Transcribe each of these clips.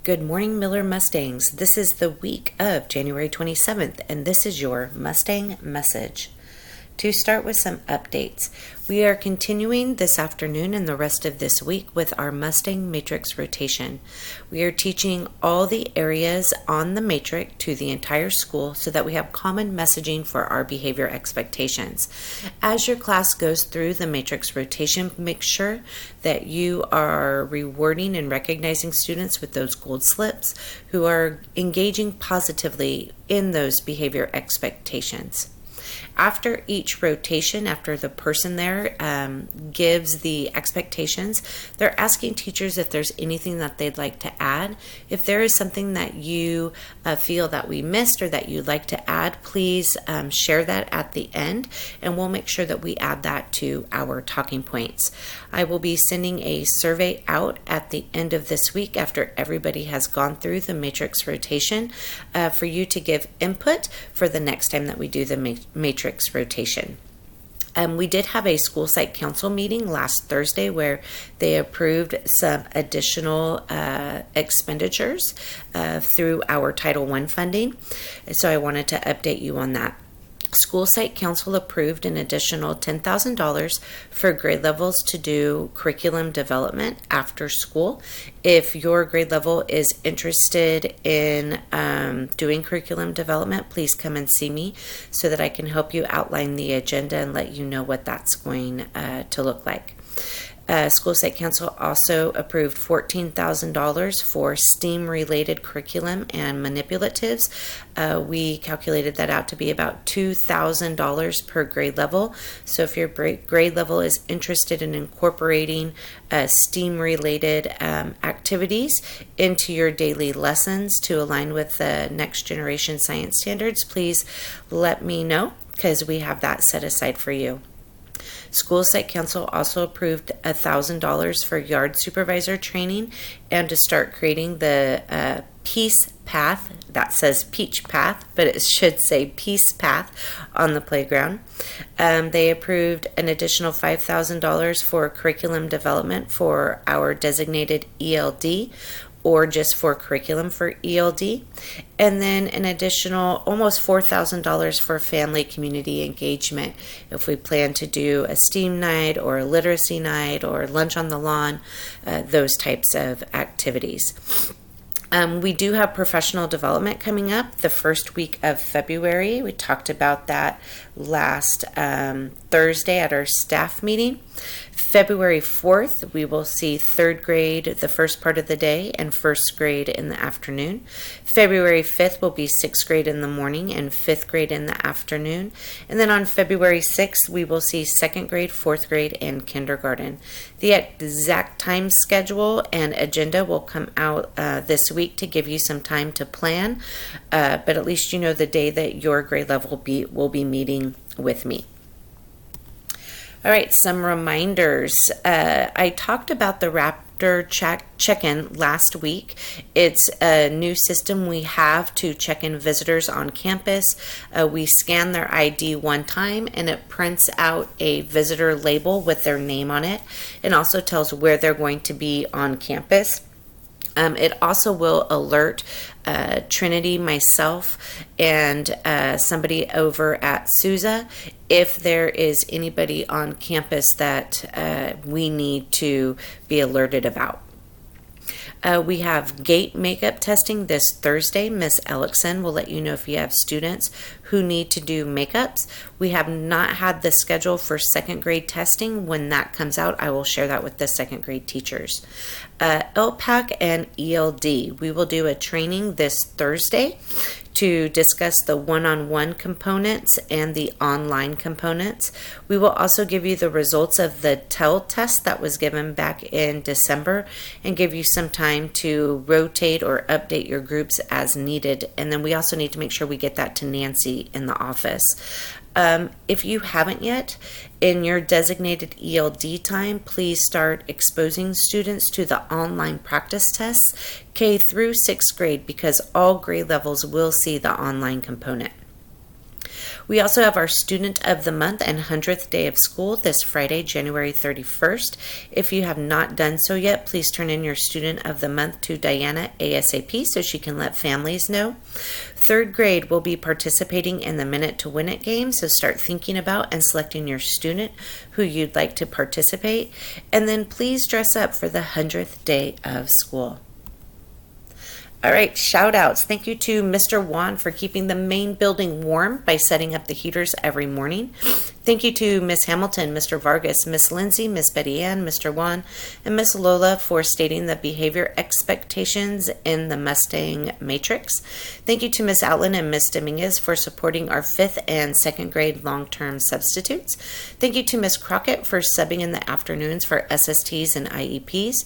Good morning, Miller Mustangs. This is the week of January 27th, and this is your Mustang Message. To start with some updates, we are continuing this afternoon and the rest of this week with our Mustang Matrix rotation. We are teaching all the areas on the matrix to the entire school so that we have common messaging for our behavior expectations. As your class goes through the matrix rotation, make sure that you are rewarding and recognizing students with those gold slips who are engaging positively in those behavior expectations. After each rotation, after the person there gives the expectations, they're asking teachers if there's anything that they'd like to add. If there is something that you feel that we missed or that you'd like to add, please share that at the end, and we'll make sure that we add that to our talking points. I will be sending a survey out at the end of this week after everybody has gone through the matrix rotation for you to give input for the next time that we do the matrix rotation. We did have a school site council meeting last Thursday where they approved some additional expenditures through our Title I funding. So I wanted to update you on that. School Site Council approved an additional $10,000 for grade levels to do curriculum development after school. If your grade level is interested in doing curriculum development, please come and see me so that I can help you outline the agenda and let you know what that's going to look like. School Site Council also approved $14,000 for STEAM-related curriculum and manipulatives. We calculated that out to be about $2,000 per grade level. So if your grade level is interested in incorporating STEAM-related activities into your daily lessons to align with the next generation science standards, please let me know because we have that set aside for you. School Site Council also approved $1,000 for yard supervisor training and to start creating the Peace Path. That says Peach Path, but it should say Peace Path on the playground. They approved an additional $5,000 for curriculum development for our designated ELD, or just for curriculum for ELD, and then an additional almost $4,000 for family community engagement if we plan to do a STEAM night or a literacy night or lunch on the lawn, those types of activities. We do have professional development coming up the first week of February. We talked about that last Thursday at our staff meeting. February 4th, we will see third grade the first part of the day and first grade in the afternoon. February 5th will be sixth grade in the morning and fifth grade in the afternoon. And then on February 6th, we will see second grade, fourth grade, and kindergarten. The exact time schedule and agenda will come out this week to give you some time to plan, but at least you know the day that your grade level will be meeting with me. All right, some reminders. I talked about the Raptor check-in last week. It's a new system we have to check in visitors on campus. We scan their ID one time and it prints out a visitor label with their name on it and also tells where they're going to be on campus. It also will alert Trinity, myself, and somebody over at Sousa if there is anybody on campus that we need to be alerted about. We have gate makeup testing this Thursday. Miss Ellickson will let you know if you have students who need to do makeups. We have not had the schedule for second grade testing. When that comes out, I will share that with the second grade teachers. LPAC and ELD. We will do a training this Thursday to discuss the one-on-one components and the online components. We will also give you the results of the TEL test that was given back in December and give you some time to rotate or update your groups as needed. And then we also need to make sure we get that to Nancy in the office. If you haven't yet, in your designated ELD time, please start exposing students to the online practice tests, K through 6th grade, because all grade levels will see the online component. We also have our Student of the Month and 100th Day of School this Friday, January 31st. If you have not done so yet, please turn in your Student of the Month to Diana ASAP so she can let families know. Third grade will be participating in the Minute to Win It game, so start thinking about and selecting your student who you'd like to participate. And then please dress up for the 100th day of school. All right, shout outs. Thank you to Mr. Juan for keeping the main building warm by setting up the heaters every morning. Thank you to Miss Hamilton, Mr. Vargas, Miss Lindsay, Miss Betty Ann, Mr. Juan, and Miss Lola for stating the behavior expectations in the Mustang Matrix. Thank you to Miss Outland and Miss Dominguez for supporting our 5th and 2nd grade long-term substitutes. Thank you to Miss Crockett for subbing in the afternoons for SSTs and IEPs.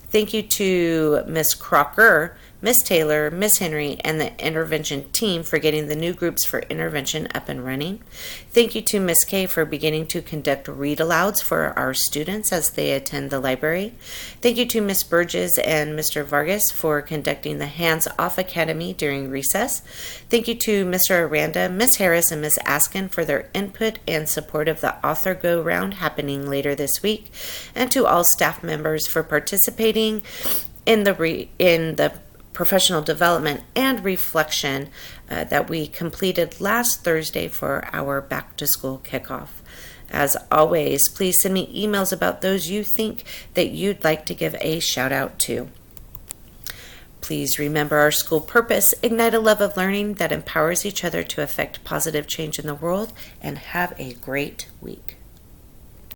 Thank you to Miss Crocker, Miss Taylor, Miss Henry, and the intervention team for getting the new groups for intervention up and running. Thank you to Miss Kay for beginning to conduct read-alouds for our students as they attend the library. Thank you to Miss Burgess and Mr. Vargas for conducting the Hands Off Academy during recess. Thank you to Mr. Aranda, Miss Harris, and Miss Askin for their input and support of the author go-round happening later this week, and to all staff members for participating in the professional development and reflection that we completed last Thursday for our back to school kickoff. As always, please send me emails about those you think that you'd like to give a shout out to. Please remember our school purpose: ignite a love of learning that empowers each other to affect positive change in the world, and have a great week.